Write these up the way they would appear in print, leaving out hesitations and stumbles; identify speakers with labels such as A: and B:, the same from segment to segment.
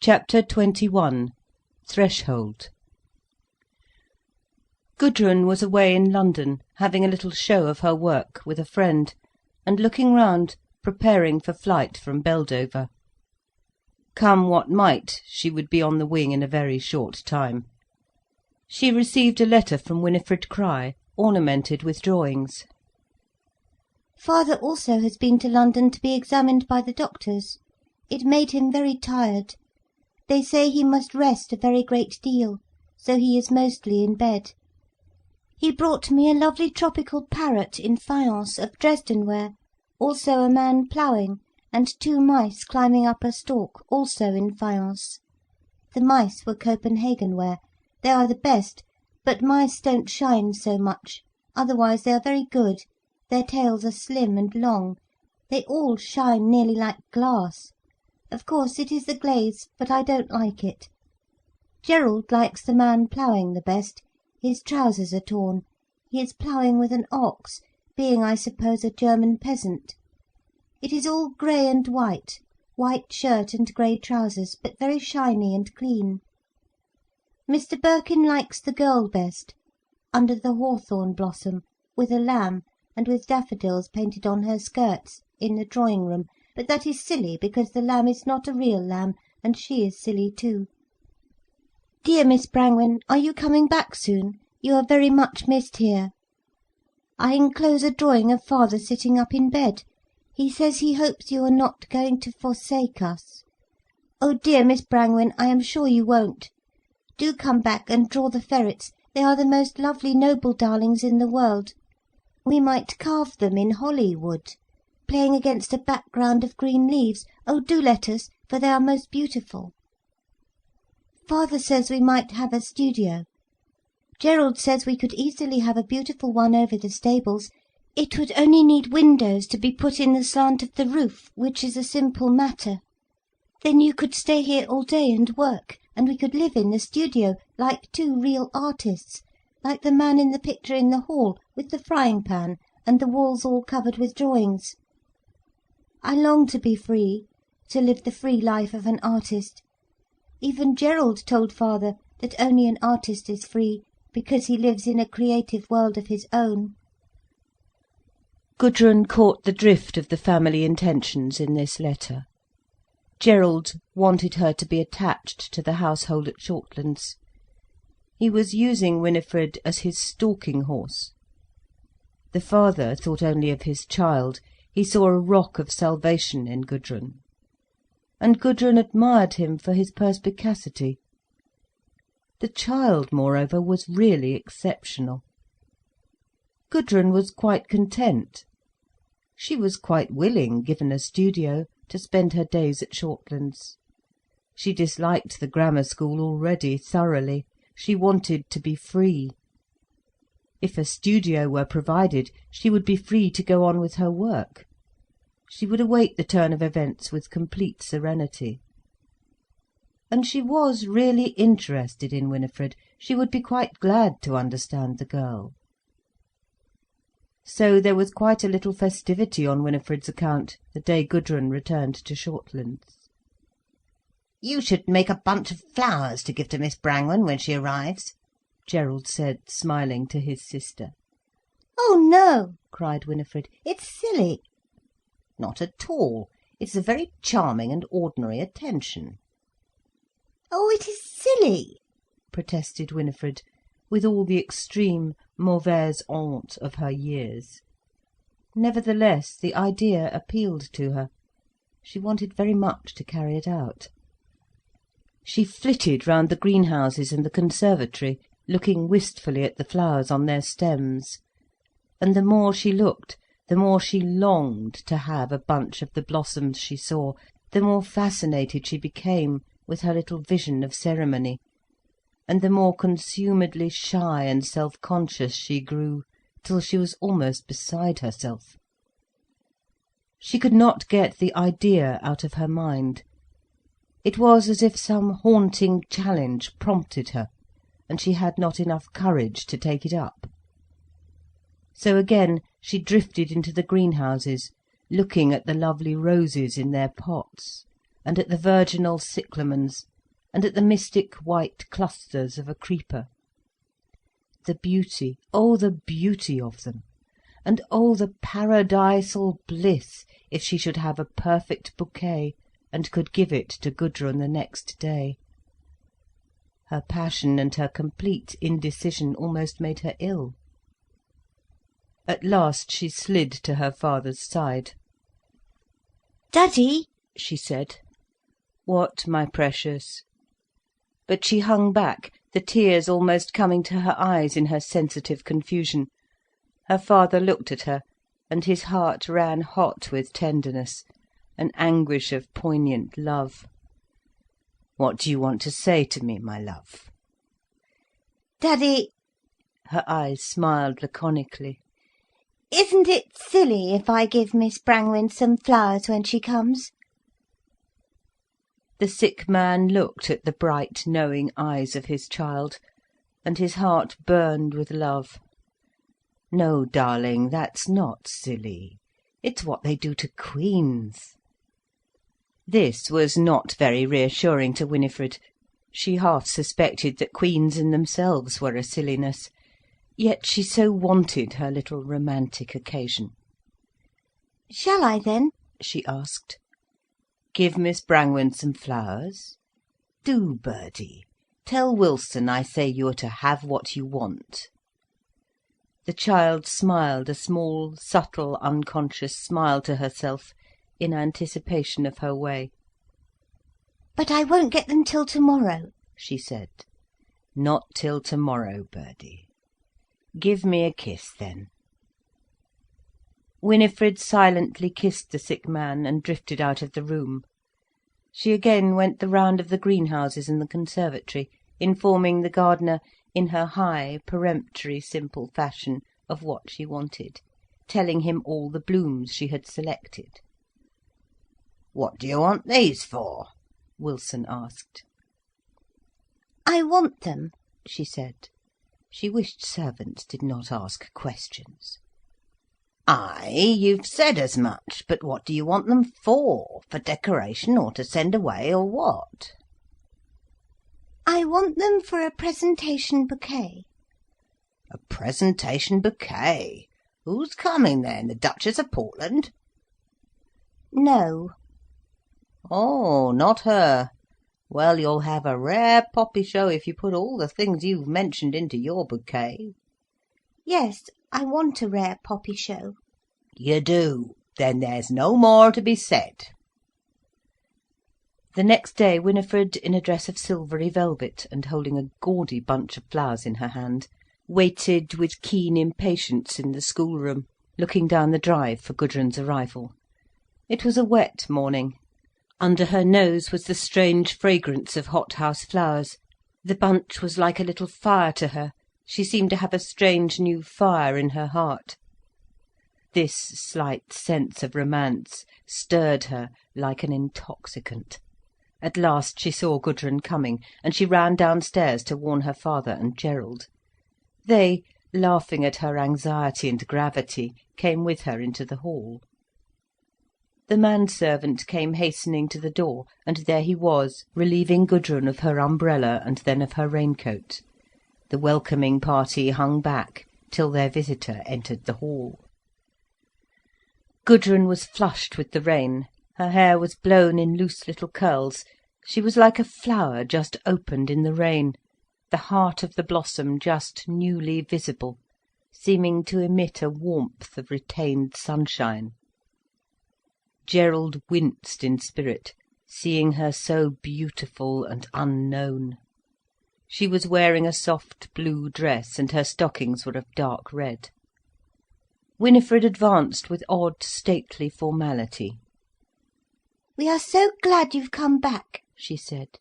A: Chapter 21. Threshold. Gudrun was away in London, having a little show of her work with a friend, and looking round, preparing for flight from Beldover. Come what might, she would be on the wing in a very short time. She received a letter from Winifred Crich, ornamented with drawings.
B: Father also has been to London to be examined by the doctors. It made him very tired. They say he must rest a very great deal, so he is mostly in bed. He brought me a lovely tropical parrot in faience of Dresden ware, also a man ploughing, and 2 mice climbing up a stalk, also in faience. The mice were Copenhagen ware. They are the best, but mice don't shine so much, otherwise they are very good. Their tails are slim and long. They all shine nearly like glass. Of course it is the glaze, but I don't like it. Gerald likes the man ploughing the best. His trousers are torn. He is ploughing with an ox, being, I suppose, a German peasant. It is all grey and white shirt and grey trousers, but very shiny and clean. Mr. Birkin likes the girl best, under the hawthorn blossom, with a lamb, and with daffodils painted on her skirts, in the drawing-room, but that is silly, because the lamb is not a real lamb, and she is silly too. Dear Miss Brangwen, are you coming back soon? You are very much missed here. I enclose a drawing of father sitting up in bed. He says he hopes you are not going to forsake us. Oh dear Miss Brangwen, I am sure you won't. Do come back and draw the ferrets. They are the most lovely noble darlings in the world. We might carve them in holly wood, playing against a background of green leaves. Oh, do let us, for they are most beautiful. Father says we might have a studio. Gerald says we could easily have a beautiful one over the stables. It would only need windows to be put in the slant of the roof, which is a simple matter. Then you could stay here all day and work, and we could live in the studio like 2 real artists, like the man in the picture in the hall with the frying pan and the walls all covered with drawings. I long to be free, to live the free life of an artist. Even Gerald told father that only an artist is free, because he lives in a creative world of his own.
A: Gudrun caught the drift of the family intentions in this letter. Gerald wanted her to be attached to the household at Shortlands. He was using Winifred as his stalking horse. The father thought only of his child. He saw a rock of salvation in Gudrun. And Gudrun admired him for his perspicacity. The child, moreover, was really exceptional. Gudrun was quite content. She was quite willing, given a studio, to spend her days at Shortlands. She disliked the grammar school already thoroughly. She wanted to be free. If a studio were provided, she would be free to go on with her work. She would await the turn of events with complete serenity. And she was really interested in Winifred. She would be quite glad to understand the girl. So there was quite a little festivity on Winifred's account the day Gudrun returned to Shortlands.
C: "You should make a bunch of flowers to give to Miss Brangwen when she arrives," Gerald said, smiling to his sister.
B: "Oh no," cried
C: Winifred. "It's silly." "Not at all. It's a very charming and ordinary attention."
B: "Oh, it is silly,"
A: protested Winifred, with all the extreme mauvaise honte of her years. Nevertheless, the idea appealed to her. She wanted very much to carry it out. She flitted round the greenhouses and the conservatory, looking wistfully at the flowers on their stems. And the more she looked, the more she longed to have a bunch of the blossoms she saw, the more fascinated she became with her little vision of ceremony, and the more consumedly shy and self-conscious she grew, till she was almost beside herself. She could not get the idea out of her mind. It was as if some haunting challenge prompted her, and she had not enough courage to take it up. So again she drifted into the greenhouses, looking at the lovely roses in their pots, and at the virginal cyclamens, and at the mystic white clusters of a creeper. The beauty, oh the beauty of them! And oh the paradisal bliss if she should have a perfect bouquet, and could give it to Gudrun the next day. Her passion and her complete indecision almost made her ill. At last she slid to her father's side.
B: "Daddy," she said.
A: "What, my precious?" But she hung back, the tears almost coming to her eyes in her sensitive confusion. Her father looked at her, and his heart ran hot with tenderness, an anguish of poignant love. "What do you want to say to me, my love?"
B: "Daddy,"
A: her eyes smiled laconically,
B: "isn't it silly if I give Miss Brangwen some flowers when she comes?"
A: The sick man looked at the bright, knowing eyes of his child, and his heart burned with love. "No, darling, that's not silly. It's what they do to queens." This was not very reassuring to Winifred. She half suspected that queens in themselves were a silliness. Yet she so wanted her little romantic occasion.
B: "Shall I then?" she asked.
A: "Give Miss Brangwen some flowers? Do, Birdie. Tell Wilson I say you're to have what you want." The child smiled a small, subtle, unconscious smile to herself, in anticipation of her way.
B: "But I won't get them till tomorrow," she said.
A: "Not till tomorrow, Birdie. Give me a kiss, then." Winifred silently kissed the sick man and drifted out of the room. She again went the round of the greenhouses and the conservatory, informing the gardener, in her high, peremptory, simple fashion, of what she wanted, telling him all the blooms she had selected. "What do you want these for?" Wilson asked.
B: "I want them," she said.
A: She wished servants did not ask questions. "Ay, you've said as much, but what do you want them for? For decoration, or to send away, or what?"
B: "I want them for a presentation bouquet."
A: "A presentation bouquet? Who's coming then, the Duchess of Portland?"
B: "No."
A: "Oh, not her. Well, you'll have a rare poppy show if you put all the things you've mentioned into your bouquet."
B: "Yes, I want a rare poppy show."
A: "You do? Then there's no more to be said." The next day Winifred, in a dress of silvery velvet, and holding a gaudy bunch of flowers in her hand, waited with keen impatience in the schoolroom, looking down the drive for Gudrun's arrival. It was a wet morning. Under her nose was the strange fragrance of hothouse flowers. The bunch was like a little fire to her. She seemed to have a strange new fire in her heart. This slight sense of romance stirred her like an intoxicant. At last she saw Gudrun coming, and she ran downstairs to warn her father and Gerald. They, laughing at her anxiety and gravity, came with her into the hall. The manservant came hastening to the door, and there he was, relieving Gudrun of her umbrella and then of her raincoat. The welcoming party hung back till their visitor entered the hall. Gudrun was flushed with the rain. Her hair was blown in loose little curls. She was like a flower just opened in the rain, the heart of the blossom just newly visible, seeming to emit a warmth of retained sunshine. Gerald winced in spirit, seeing her so beautiful and unknown. She was wearing a soft blue dress, and her stockings were of dark red. Winifred advanced with odd, stately formality.
B: "We are so glad you've come back," she said.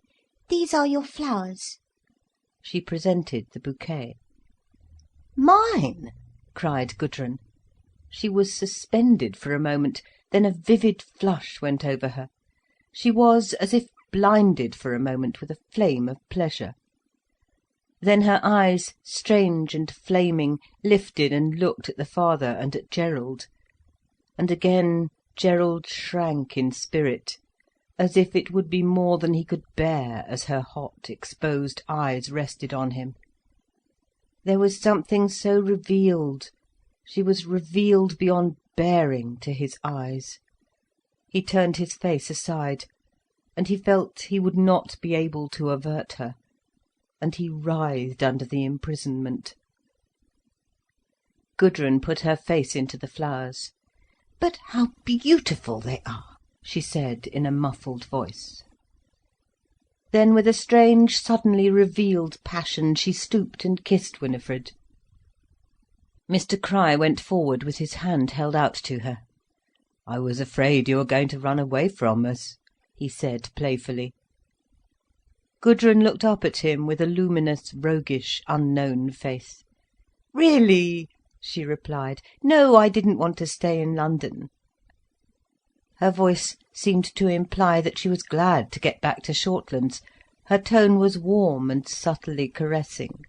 B: "These are your flowers."
A: She presented the bouquet.
C: "Mine!"
A: cried Gudrun. She was suspended for a moment, then a vivid flush went over her. She was as if blinded for a moment with a flame of pleasure. Then her eyes, strange and flaming, lifted and looked at the father and at Gerald. And again Gerald shrank in spirit, as if it would be more than he could bear as her hot, exposed eyes rested on him. There was something so revealed, she was revealed beyond bearing to his eyes. He turned his face aside, and he felt he would not be able to avert her, and he writhed under the imprisonment. Gudrun put her face into the flowers. "But how beautiful they are," she said in a muffled voice. Then with a strange, suddenly revealed passion, she stooped and kissed Winifred. Mr Crich went forward with his hand held out to her. "I was afraid you were going to run away from us," he said playfully. Gudrun looked up at him with a luminous, roguish, unknown face. "Really," she replied. "No, I didn't want to stay in London." Her voice seemed to imply that she was glad to get back to Shortlands. Her tone was warm and subtly caressing.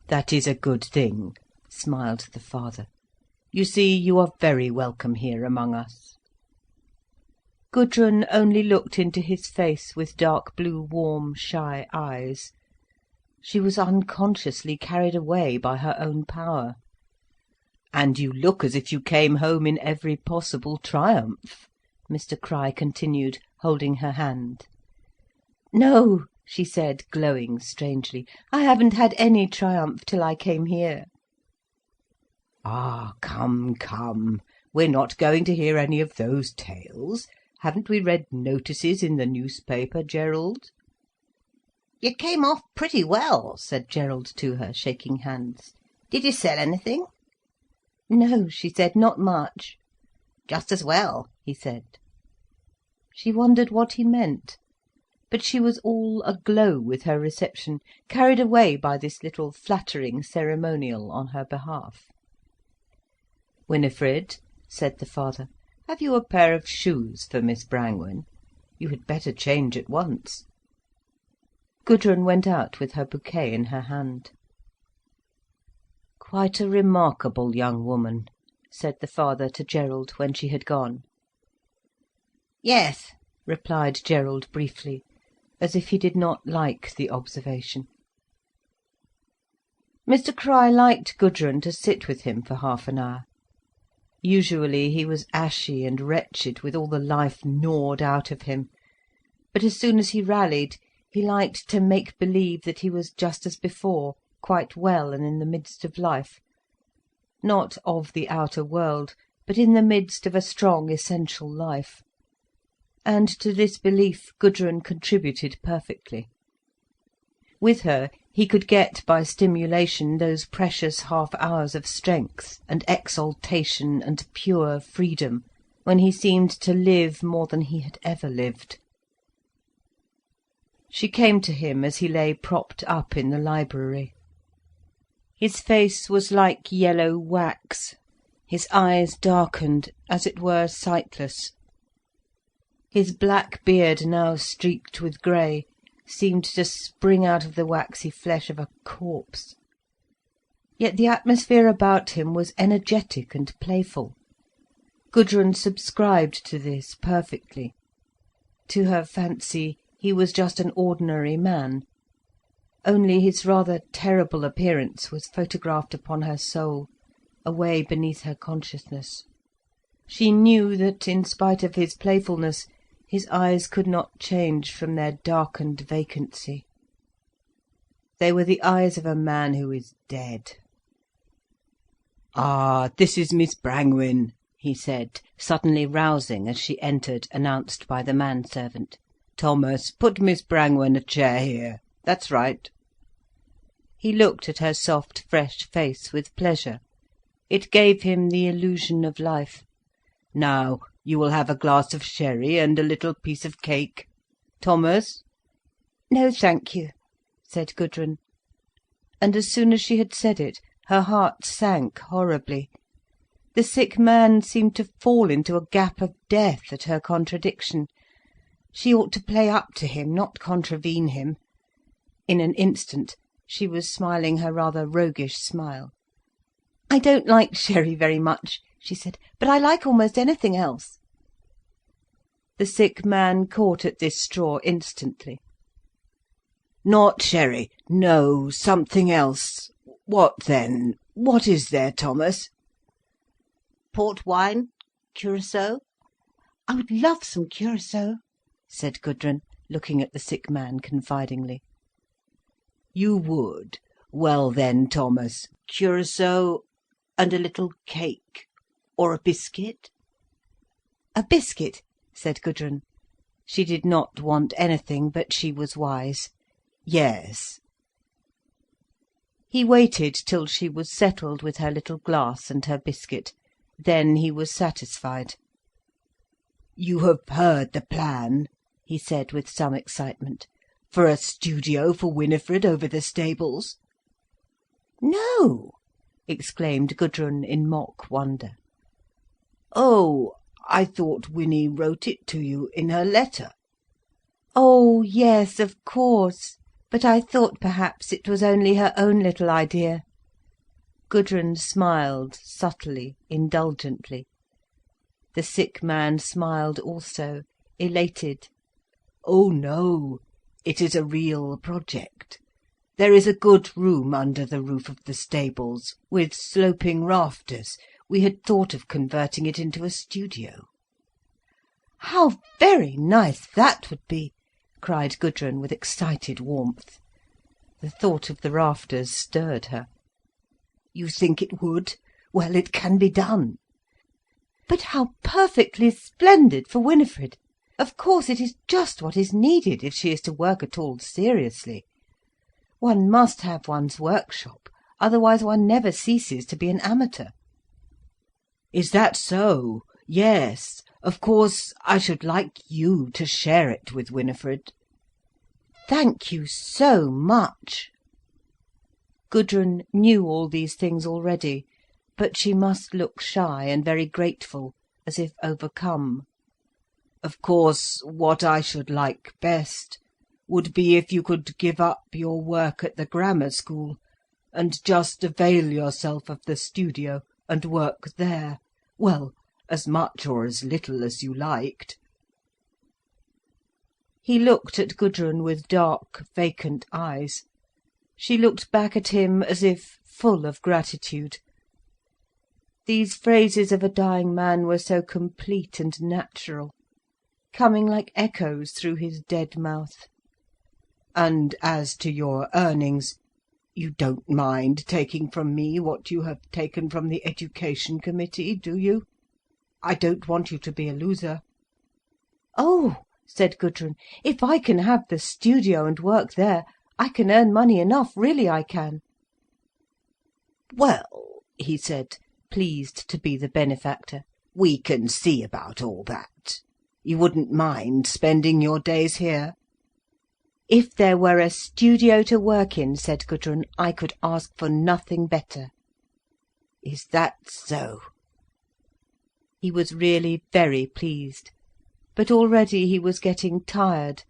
A: "That is a good thing," smiled the father. "You see, you are very welcome here among us." Gudrun only looked into his face with dark blue, warm, shy eyes. She was unconsciously carried away by her own power. "And you look as if you came home in every possible triumph," Mr Crich continued, holding her hand. "No," she said, glowing strangely. "I haven't had any triumph till I came here." "Ah, come, come, we're not going to hear any of those tales. Haven't we read notices in the newspaper, Gerald?" "You came off pretty well," said Gerald to her, shaking hands. "Did you sell anything?" "No," she said, "not much." "Just as well," he said. She wondered what he meant. But she was all aglow with her reception, carried away by this little flattering ceremonial on her behalf. "Winifred," said the father, "have you a pair of shoes for Miss Brangwen? You had better change at once." Gudrun went out with her bouquet in her hand. "Quite a remarkable young woman," said the father to Gerald when she had gone. "Yes," replied Gerald briefly, as if he did not like the observation. Mr Crich liked Gudrun to sit with him for half an hour. Usually he was ashy and wretched, with all the life gnawed out of him. But as soon as he rallied, he liked to make believe that he was just as before, quite well and in the midst of life. Not of the outer world, but in the midst of a strong, essential life. And to this belief Gudrun contributed perfectly. With her he could get by stimulation those precious half hours of strength and exaltation and pure freedom, when he seemed to live more than he had ever lived. She came to him as he lay propped up in the library. His face was like yellow wax, his eyes darkened, as it were sightless. His black beard, now streaked with grey, seemed to spring out of the waxy flesh of a corpse. Yet the atmosphere about him was energetic and playful. Gudrun subscribed to this perfectly. To her fancy, he was just an ordinary man. Only his rather terrible appearance was photographed upon her soul, away beneath her consciousness. She knew that, in spite of his playfulness, his eyes could not change from their darkened vacancy. They were the eyes of a man who is dead. "Ah, this is Miss Brangwen," he said, suddenly rousing as she entered, announced by the manservant. "Thomas, put Miss Brangwen a chair here. That's right." He looked at her soft, fresh face with pleasure. It gave him the illusion of life. "Now, you will have a glass of sherry and a little piece of cake. Thomas?" "No, thank you," said Gudrun. And as soon as she had said it, her heart sank horribly. The sick man seemed to fall into a gap of death at her contradiction. She ought to play up to him, not contravene him. In an instant she was smiling her rather roguish smile. "I don't like sherry very much," she said, "but I like almost anything else." The sick man caught at this straw instantly.
C: Not sherry, no, something else. What then? What is there, Thomas?
D: Port wine? Curaçao? I would love some curaçao, said Gudrun, looking at the sick man confidingly.
C: You would? Well then, Thomas, curaçao and a little cake. Or a biscuit?
A: A biscuit, said Gudrun. She did not want anything, but she was wise.
C: Yes.
A: He waited till she was settled with her little glass and her biscuit. Then he was satisfied.
C: You have heard the plan, he said with some excitement, for a studio for Winifred over the stables?
A: No, exclaimed Gudrun in mock wonder.
C: Oh, I thought Winnie wrote it to you in her letter.
A: Oh, yes, of course, but I thought perhaps it was only her own little idea. Gudrun smiled subtly, indulgently. The sick man smiled also, elated.
C: Oh no, it is a real project. There is a good room under the roof of the stables, with sloping rafters. We had thought of converting it into a studio.
A: How very nice that would be, cried Gudrun with excited warmth. The thought of the rafters stirred her.
C: You think it would? Well, it can be done.
A: But how perfectly splendid for Winifred! Of course it is just what is needed if she is to work at all seriously. One must have one's workshop, otherwise one never ceases to be an amateur.
C: Is that so? Yes. Of course, I should like you to share it with Winifred.
A: Thank you so much. Gudrun knew all these things already, but she must look shy and very grateful, as if overcome.
C: Of course, what I should like best would be if you could give up your work at the grammar school, and just avail yourself of the studio, and work there. Well, as much or as little as you liked.
A: He looked at Gudrun with dark, vacant eyes. She looked back at him as if full of gratitude. These phrases of a dying man were so complete and natural, coming like echoes through his dead mouth.
C: And as to your earnings, you don't mind taking from me what you have taken from the Education Committee, do you? I don't want you to be a loser.
A: Oh, said Gudrun, if I can have the studio and work there, I can earn money enough, really I can.
C: Well, he said, pleased to be the benefactor, we can see about all that. You wouldn't mind spending your days here?
A: If there were a studio to work in, said Gudrun, I could ask for nothing better.
C: Is that so?
A: He was really very pleased, but already he was getting tired.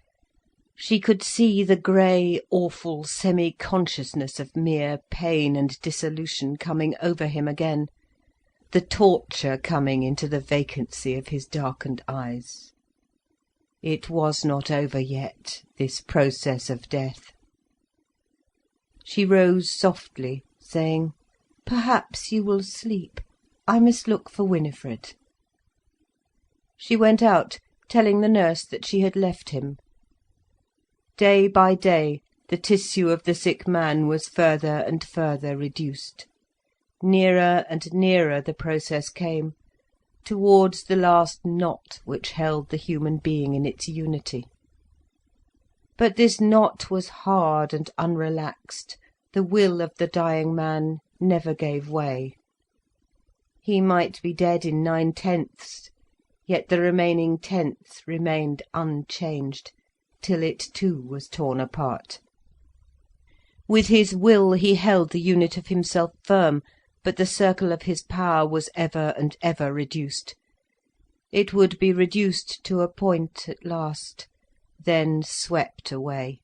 A: She could see the grey, awful semi-consciousness of mere pain and dissolution coming over him again, the torture coming into the vacancy of his darkened eyes. It was not over yet, this process of death. She rose softly, saying, "Perhaps you will sleep. I must look for Winifred." She went out, telling the nurse that she had left him. Day by day, the tissue of the sick man was further and further reduced. Nearer and nearer the process came, towards the last knot which held the human being in its unity. But this knot was hard and unrelaxed. The will of the dying man never gave way. He might be dead in 9/10, yet the remaining tenth remained unchanged, till it too was torn apart. With his will he held the unit of himself firm, but the circle of his power was ever and ever reduced. It would be reduced to a point at last, then swept away.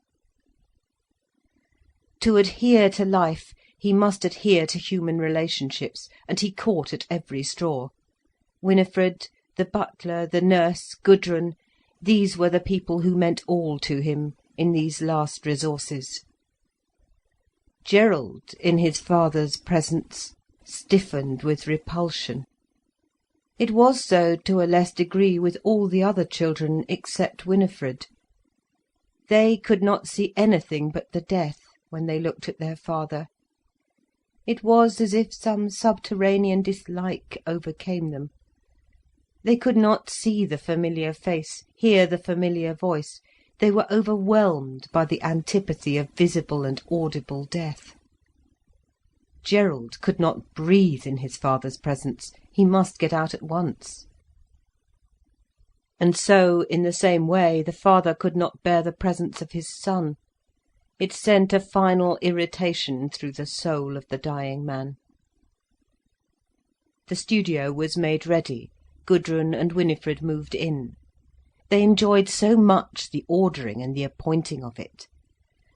A: To adhere to life, he must adhere to human relationships, and he caught at every straw. Winifred, the butler, the nurse, Gudrun, These were the people who meant all to him in these last resources. Gerald, in his father's presence, stiffened with repulsion. It was so, to a less degree, with all the other children except Winifred. They could not see anything but the death when they looked at their father. It was as if some subterranean dislike overcame them. They could not see the familiar face, hear the familiar voice. They were overwhelmed by the antipathy of visible and audible death. Gerald could not breathe in his father's presence. He must get out at once. And so, in the same way, the father could not bear the presence of his son. It sent a final irritation through the soul of the dying man. The studio was made ready. Gudrun and Winifred moved in. They enjoyed so much the ordering and the appointing of it.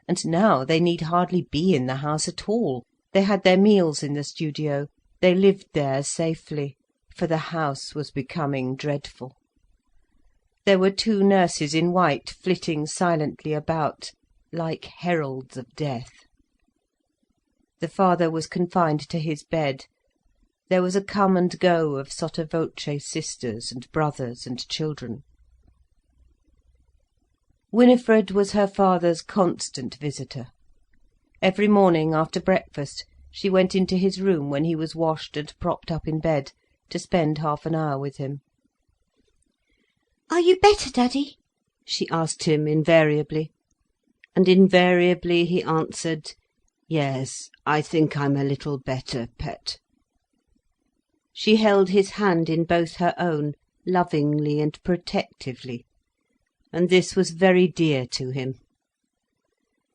A: And now they need hardly be in the house at all. They had their meals in the studio. They lived there safely, for the house was becoming dreadful. There were 2 nurses in white flitting silently about, like heralds of death. The father was confined to his bed. There was a come and go of sotto voce sisters and brothers and children. Winifred was her father's constant visitor. Every morning after breakfast she went into his room when he was washed and propped up in bed, to spend half an hour with him.
B: "Are you better, Daddy?"
D: she asked him invariably. And invariably he answered, "Yes, I think I'm a little better, pet." She held his hand in both her own, lovingly and protectively, and this was very dear to him.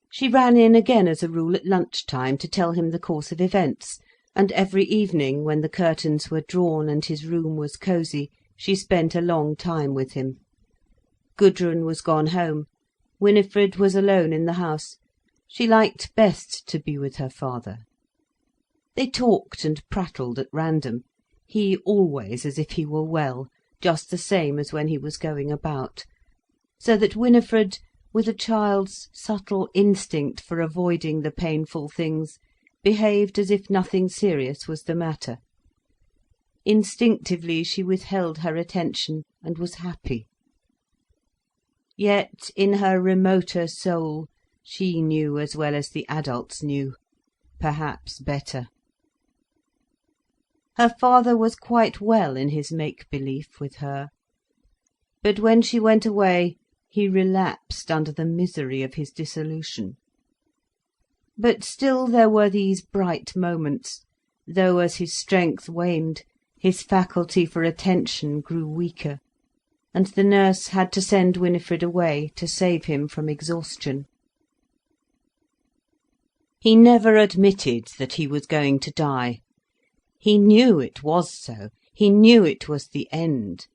D: She ran in again as a rule at lunch-time to tell him the course of events, and every evening, when the curtains were drawn and his room was cosy, she spent a long time with him. Gudrun was gone home. Winifred was alone in the house. She liked best to be with her father. They talked and prattled at random, he always as if he were well, just the same as when he was going about, so that Winifred, with a child's subtle instinct for avoiding the painful things, behaved as if nothing serious was the matter. Instinctively she withheld her attention, and was happy. Yet in her remoter soul she knew as well as the adults knew, perhaps better. Her father was quite well in his make-belief with her. But when she went away, he relapsed under the misery of his dissolution. But still there were these bright moments, though as his strength waned, his faculty for attention grew weaker, and the nurse had to send Winifred away to save him from exhaustion. He never admitted that he was going to die. He knew it was so. He knew it was the end.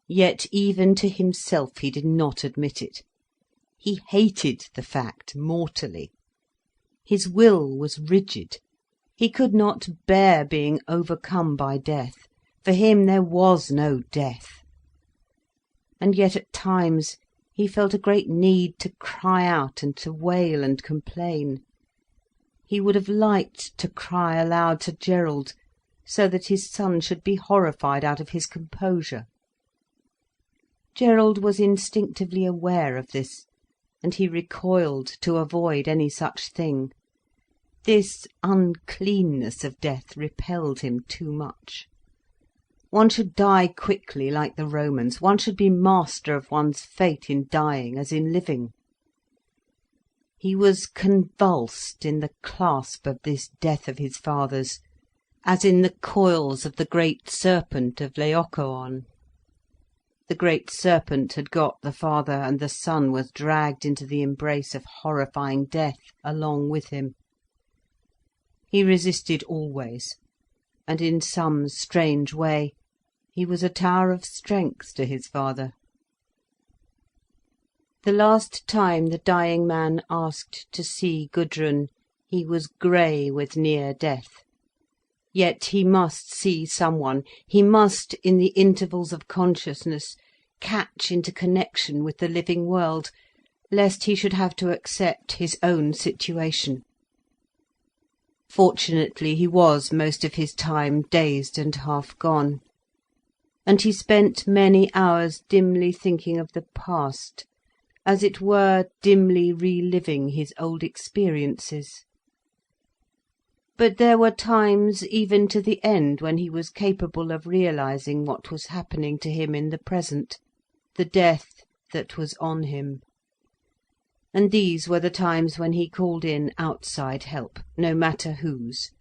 D: Yet even to himself he did not admit it. He hated the fact mortally. His will was rigid. He could not bear being overcome by death. For him there was no death. And yet at times he felt a great need to cry out and to wail and complain. He would have liked to cry aloud to Gerald, so that his son should be horrified out of his composure. Gerald was instinctively aware of this, and he recoiled to avoid any such thing. This uncleanness of death repelled him too much. One should die quickly like the Romans. One should be master of one's fate in dying as in living. He was convulsed in the clasp of this death of his father's, as in the coils of the great serpent of Laocoon. The great serpent had got the father, and the son was dragged into the embrace of horrifying death along with him. He resisted always, and in some strange way he was a tower of strength to his father. The last time the dying man asked to see Gudrun, he was grey with near death. Yet he must see someone. He must, in the intervals of consciousness, catch into connection with the living world, lest he should have to accept his own situation. Fortunately he was most of his time dazed and half gone, and he spent many hours dimly thinking of the past, as it were dimly reliving his old experiences. But there were times even to the end when he was capable of realising what was happening to him in the present, the death that was on him. And these were the times when he called in outside help, no matter whose.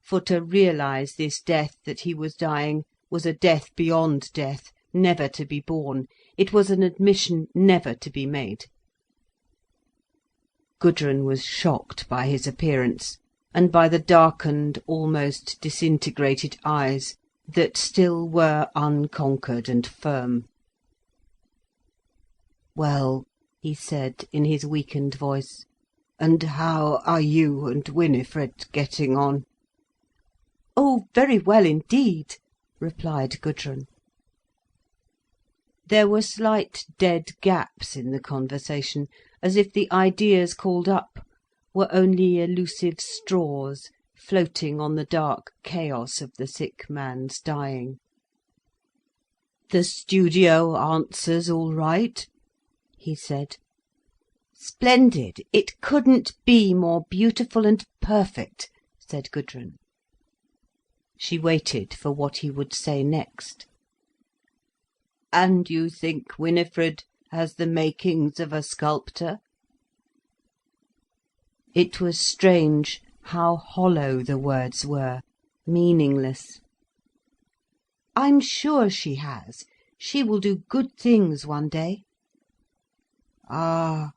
D: For to realise this death that he was dying was a death beyond death, never to be borne. It was an admission never to be made. Gudrun was shocked by his appearance, and by the darkened, almost disintegrated eyes that still were unconquered and firm. "Well," he said in his weakened voice, "and how are you and Winifred getting on?" "Oh, very well indeed," replied Gudrun. There were slight dead gaps in the conversation, as if the ideas called up were only elusive straws floating on the dark chaos of the sick man's dying. "The studio answers all right?" he said. "Splendid. It couldn't be more beautiful and perfect," said Gudrun. She waited for what he would say next. "And you think Winifred has the makings of a sculptor?" It was strange how hollow the words were, meaningless. "I'm sure she has. She will do good things one day." "Ah,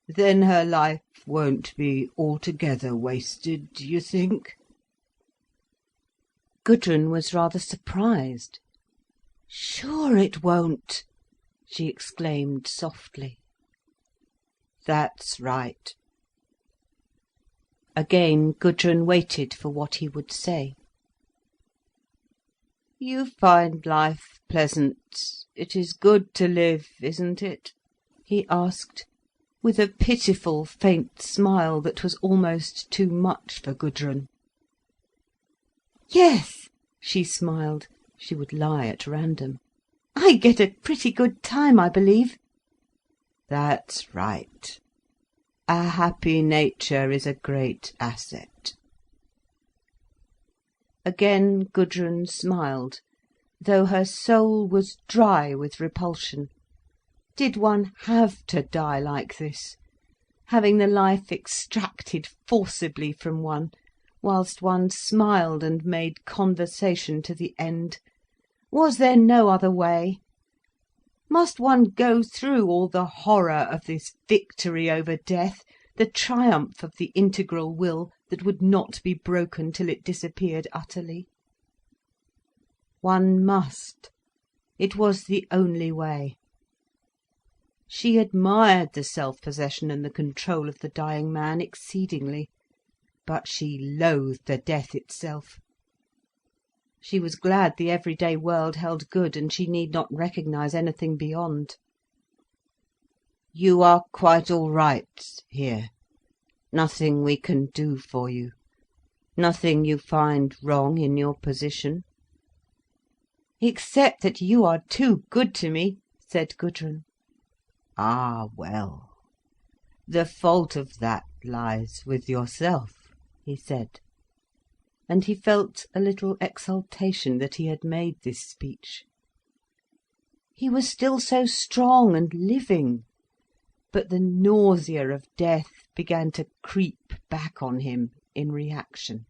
D: then her life won't be altogether wasted, you think?" Gudrun was rather surprised. "Sure it won't," she exclaimed softly. "That's right." Again Gudrun waited for what he would say. "You find life pleasant. It is good to live, isn't it?" he asked, with a pitiful faint smile that was almost too much for Gudrun. "Yes," she smiled. She would lie at random. "I get a pretty good time, I believe." "That's right. A happy nature is a great asset." Again Gudrun smiled, though her soul was dry with repulsion. Did one have to die like this, having the life extracted forcibly from one, whilst one smiled and made conversation to the end? Was there no other way? Must one go through all the horror of this victory over death, the triumph of the integral will that would not be broken till it disappeared utterly? One must. It was the only way. She admired the self-possession and the control of the dying man exceedingly, but she loathed the death itself. She was glad the everyday world held good, and she need not recognise anything beyond. "You are quite all right here? Nothing we can do for you? Nothing you find wrong in your position?" "Except that you are too good to me," said Gudrun. "Ah, well, the fault of that lies with yourself," he said. And he felt a little exultation that he had made this speech. He was still so strong and living, but the nausea of death began to creep back on him in reaction.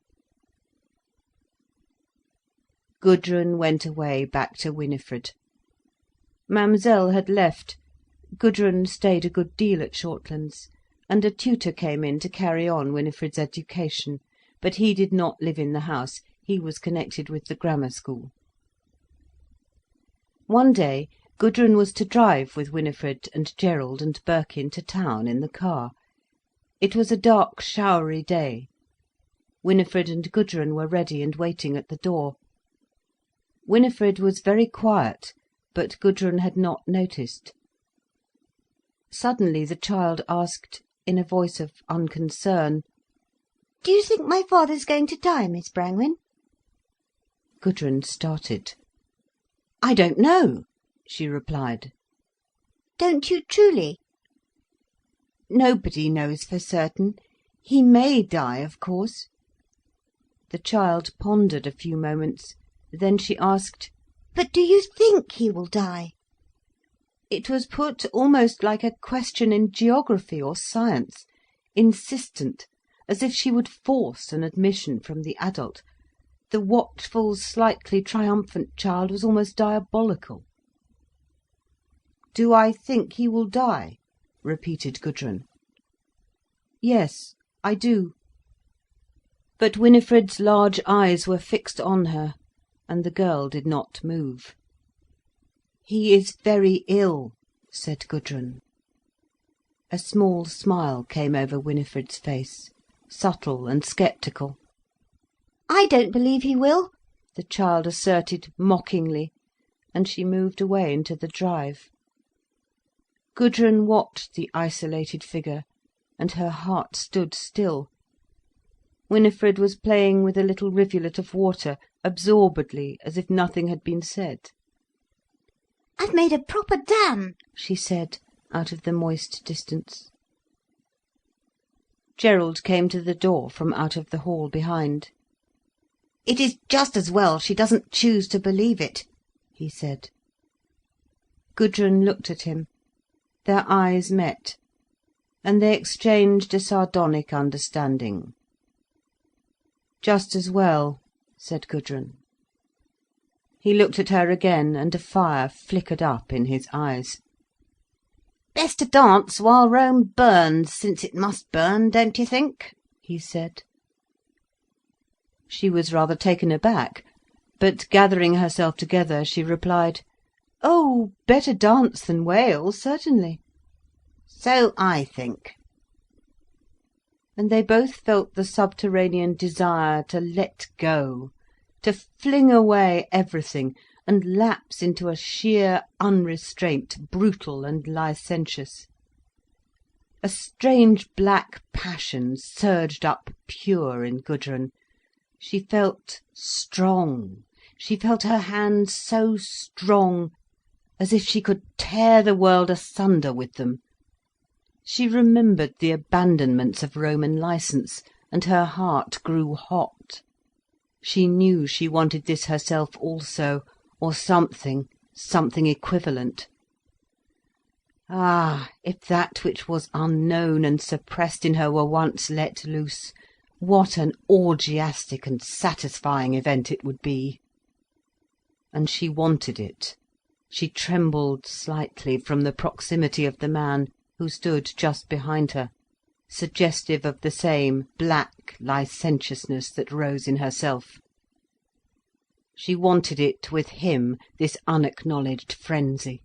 D: Gudrun went away back to Winifred. Mademoiselle had left. Gudrun stayed a good deal at Shortlands, and a tutor came in to carry on Winifred's education. But he did not live in the house. He was connected with the grammar school. One day Gudrun was to drive with Winifred and Gerald and Birkin to town in the car. It was a dark, showery day. Winifred and Gudrun were ready and waiting at the door. Winifred was very quiet, but Gudrun had not noticed. Suddenly the child asked, in a voice of unconcern,
B: "Do you think my father's going to die, Miss Brangwen?"
D: Gudrun started. "I don't know," she replied.
B: "Don't you truly?"
D: "Nobody knows for certain. He may die, of course." The child pondered a few moments. Then she asked,
B: "But do you think he will die?"
D: It was put almost like a question in geography or science, insistent, as if she would force an admission from the adult. The watchful, slightly triumphant child was almost diabolical. "Do I think he will die?" repeated Gudrun. "Yes, I do." But Winifred's large eyes were fixed on her, and the girl did not move. "He is very ill," said Gudrun. A small smile came over Winifred's face, subtle and sceptical.
B: "I don't believe he will,"
D: the child asserted mockingly, and she moved away into the drive. Gudrun watched the isolated figure, and her heart stood still. Winifred was playing with a little rivulet of water, absorbedly, as if nothing had been said.
B: "I've made a proper dam,"
D: she said, out of the moist distance. Gerald came to the door from out of the hall behind. "It is just as well she doesn't choose to believe it," he said. Gudrun looked at him. Their eyes met, and they exchanged a sardonic understanding. "Just as well," said Gudrun. He looked at her again, and a fire flickered up in his eyes. "Best to dance while Rome burns, since it must burn, don't you think?" he said. She was rather taken aback, but gathering herself together, she replied, "Oh, better dance than wail, certainly." "So I think." And they both felt the subterranean desire to let go, to fling away everything, and lapse into a sheer unrestraint, brutal and licentious. A strange black passion surged up pure in Gudrun. She felt strong, she felt her hands so strong, as if she could tear the world asunder with them. She remembered the abandonments of Roman licence, and her heart grew hot. She knew she wanted this herself also, or something equivalent. Ah, if that which was unknown and suppressed in her were once let loose, what an orgiastic and satisfying event it would be. And she wanted it. She trembled slightly from the proximity of the man who stood just behind her, suggestive of the same black licentiousness that rose in herself. She wanted it with him, this unacknowledged frenzy.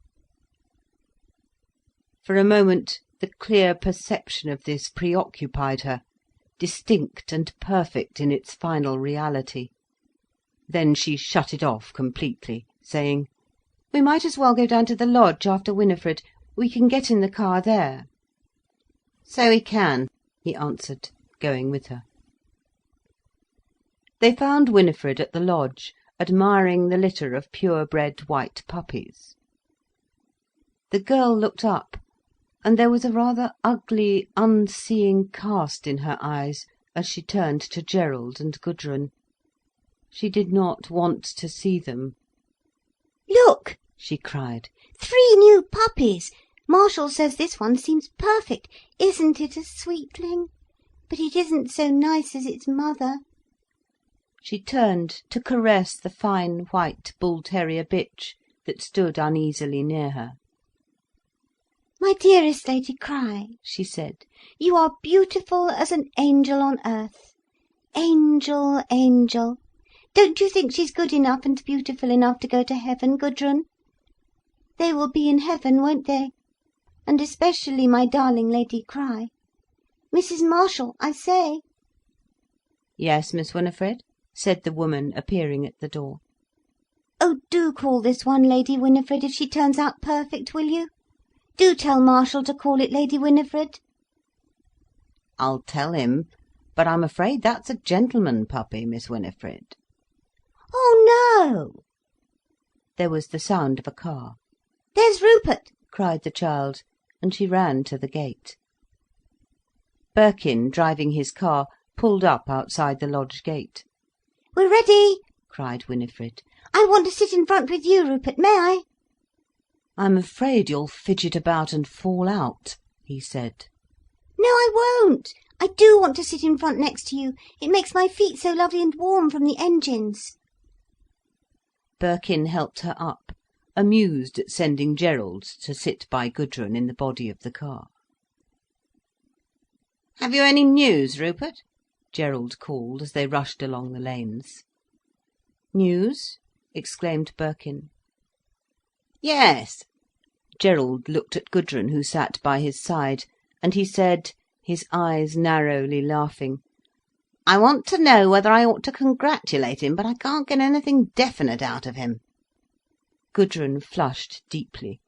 D: For a moment the clear perception of this preoccupied her, distinct and perfect in its final reality. Then she shut it off completely, saying, "We might as well go down to the lodge after Winifred. We can get in the car there." "So we can," he answered, going with her. They found Winifred at the lodge, admiring the litter of pure-bred white puppies. The girl looked up, and there was a rather ugly, unseeing cast in her eyes as she turned to Gerald and Gudrun. She did not want to see them.
B: "Look!" she cried. "3 new puppies! Marshall says this one seems perfect. Isn't it a sweetling? But it isn't so nice as its mother."
D: She turned to caress the fine white bull-terrier bitch that stood uneasily near her.
B: "My dearest Lady Crich," she said, "you are beautiful as an angel on earth. Angel, angel. Don't you think she's good enough and beautiful enough to go to heaven, Gudrun? They will be in heaven, won't they? And especially my darling Lady Crich. Mrs. Marshall, I say."
D: "Yes, Miss Winifred?" said the woman, appearing at the door.
B: Oh, do call this one Lady Winifred if she turns out perfect, will you? Do tell Marshall to call it Lady Winifred."
D: "I'll tell him, but I'm afraid that's a gentleman puppy, Miss Winifred."
B: "Oh, no!"
D: There was the sound of a car.
B: "There's Rupert!"
D: cried the child, and she ran to the gate. Birkin, driving his car, pulled up outside the lodge gate.
B: "We're ready!" cried
D: Winifred.
B: "I want to sit in front with you, Rupert, may I?"
D: "I'm afraid you'll fidget about and fall out," he said.
B: "No, I won't. I do want to sit in front next to you. It makes my feet so lovely and warm from the engines."
D: Birkin helped her up, amused at sending Gerald to sit by Gudrun in the body of the car. "Have you any news, Rupert?" Gerald called as they rushed along the lanes. "News?" exclaimed Birkin. "Yes." Gerald looked at Gudrun, who sat by his side, and he said, his eyes narrowly laughing, "I want to know whether I ought to congratulate him, but I can't get anything definite out of him." Gudrun flushed deeply.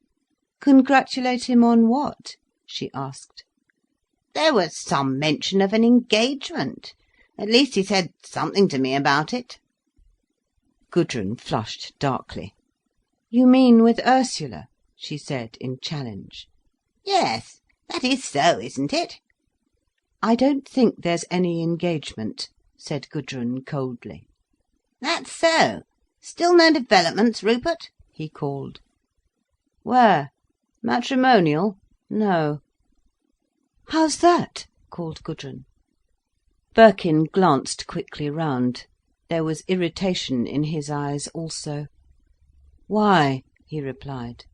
D: "Congratulate him on what?" she asked. "There was some mention of an engagement. At least he said something to me about it." Gudrun flushed darkly. "You mean with Ursula?" she said in challenge. "Yes, that is so, isn't it?" "I don't think there's any engagement," said Gudrun coldly. "That's so. Still no developments, Rupert?" he called. "Where? Matrimonial? No." "How's that?" called Gudrun. Birkin glanced quickly round. There was irritation in his eyes also. "Why?" he replied.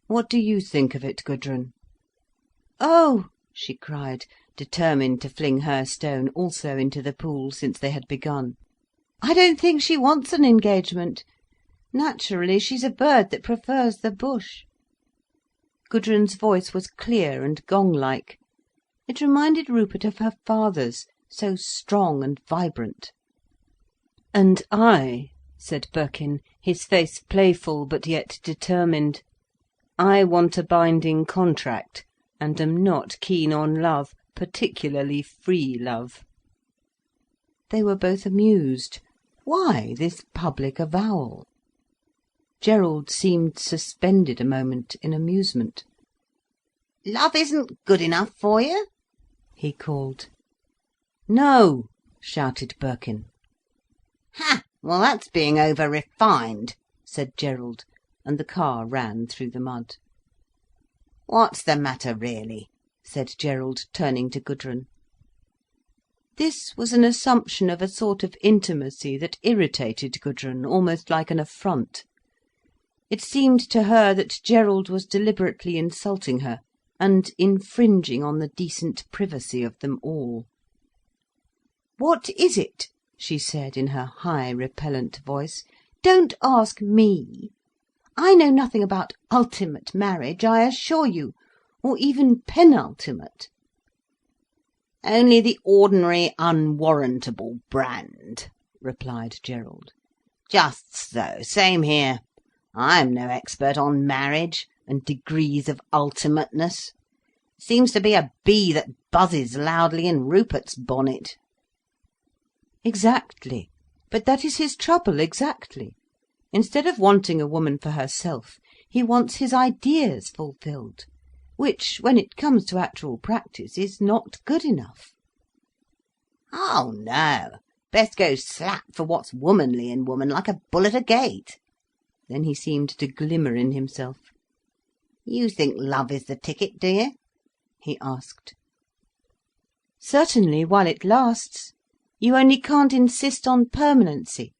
D: "What do you think of it, Gudrun?" "Oh!" she cried, determined to fling her stone also into the pool, since they had begun. "I don't think she wants an engagement. Naturally, she's a bird that prefers the bush." Gudrun's voice was clear and gong-like. It reminded Rupert of her father's, so strong and vibrant. "And I," said Birkin, his face playful but yet determined, "I want a binding contract, and am not keen on love, particularly free love." They were both amused. Why this public avowal? Gerald seemed suspended a moment in amusement. "Love isn't good enough for you?" he called. "No!" shouted Birkin. "Ha! Well, that's being over-refined," said Gerald, and the car ran through the mud. "What's the matter really?" said Gerald, turning to Gudrun. This was an assumption of a sort of intimacy that irritated Gudrun, almost like an affront. It seemed to her that Gerald was deliberately insulting her, and infringing on the decent privacy of them all. "What is it?" she said in her high, repellent voice. "Don't ask me. I know nothing about ultimate marriage, I assure you, or even penultimate." "Only the ordinary unwarrantable brand," replied Gerald. "Just so, same here. I'm no expert on marriage and degrees of ultimateness. Seems to be a bee that buzzes loudly in Rupert's bonnet." "Exactly. But that is his trouble, exactly. Instead of wanting a woman for herself, he wants his ideas fulfilled, which, when it comes to actual practice, is not good enough." "Oh no, best go slap for what's womanly in woman, like a bull at a gate." Then he seemed to glimmer in himself. "You think love is the ticket, do you?" he asked. "Certainly, while it lasts. You only can't insist on permanency,"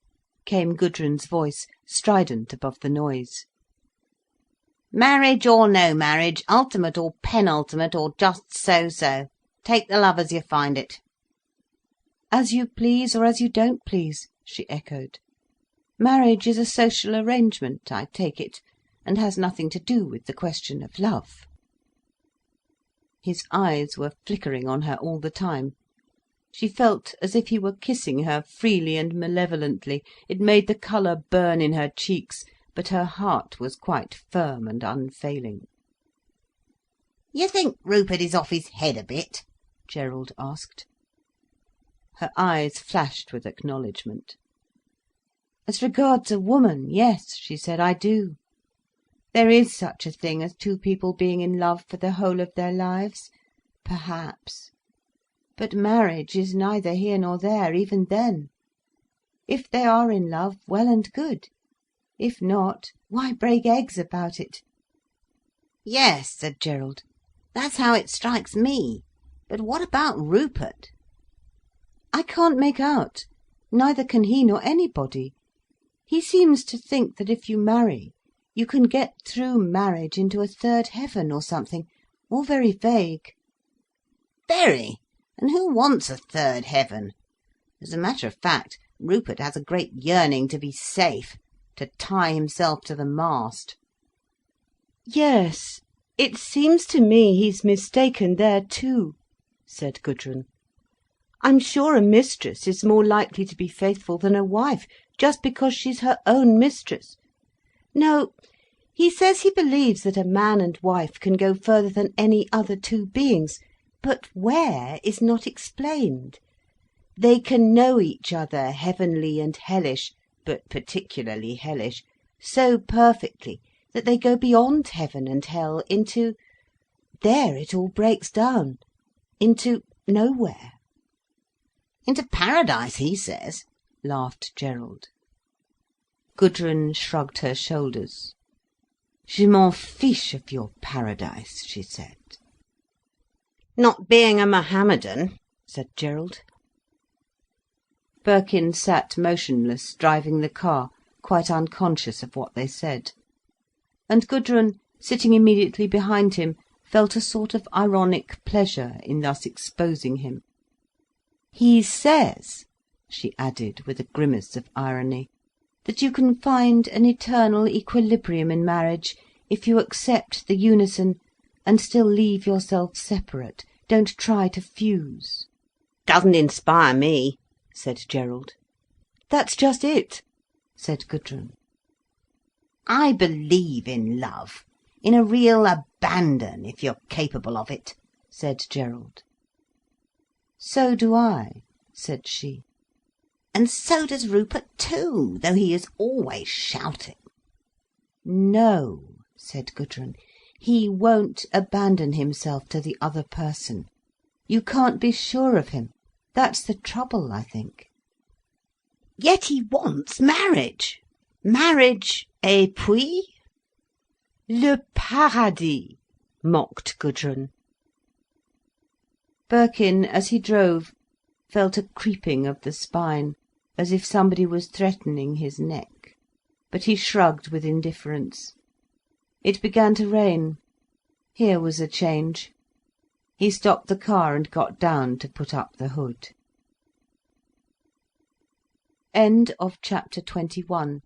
D: came Gudrun's voice, strident above the noise. "Marriage or no marriage, ultimate or penultimate, or just so-so. Take the love as you find it." "As you please or as you don't please," she echoed. "Marriage is a social arrangement, I take it, and has nothing to do with the question of love." His eyes were flickering on her all the time. She felt as if he were kissing her freely and malevolently. It made the colour burn in her cheeks, but her heart was quite firm and unfailing.
E: "You think Rupert is off his head a bit?" Gerald asked.
D: Her eyes flashed with acknowledgment. "As regards a woman, yes," she said, "I do. There is such a thing as two people being in love for the whole of their lives, perhaps. But marriage is neither here nor there, even then. If they are in love, well and good. If not, why break eggs about it?"
E: "Yes," said Gerald, "that's how it strikes me. But what about Rupert?"
D: "I can't make out. Neither can he nor anybody. He seems to think that if you marry, you can get through marriage into a third heaven or something, all very vague."
E: "Very. And who wants a third heaven? As a matter of fact, Rupert has a great yearning to be safe, to tie himself to the mast."
D: "Yes, it seems to me he's mistaken there too," said Gudrun. "I'm sure a mistress is more likely to be faithful than a wife, just because she's her own mistress. No, he says he believes that a man and wife can go further than any other two beings, but where is not explained. They can know each other, heavenly and hellish, but particularly hellish, so perfectly that they go beyond heaven and hell into—there it all breaks down, into nowhere."
E: "Into paradise, he says," laughed Gerald.
D: Gudrun shrugged her shoulders. "Je m'en fiche of your paradise," she said.
E: "Not being a Mohammedan," said Gerald.
D: Birkin sat motionless, driving the car, quite unconscious of what they said. And Gudrun, sitting immediately behind him, felt a sort of ironic pleasure in thus exposing him. "He says," she added with a grimace of irony, "that you can find an eternal equilibrium in marriage if you accept the unison and still leave yourself separate. Don't try to fuse."
E: "Doesn't inspire me," said Gerald.
D: "That's just it," said Gudrun.
E: "I believe in love, in a real abandon, if you're capable of it," said Gerald.
D: "So do I," said she.
E: "And so does Rupert too, though he is always shouting."
D: "No," said Gudrun, "he won't abandon himself to the other person. You can't be sure of him. That's the trouble, I think."
E: "Yet he wants marriage. Marriage, et puis?"
D: "Le paradis," mocked Gudrun. Birkin, as he drove, felt a creeping of the spine, as if somebody was threatening his neck. But he shrugged with indifference. It began to rain. Here was a change. He stopped the car and got down to put up the hood. End of chapter 21.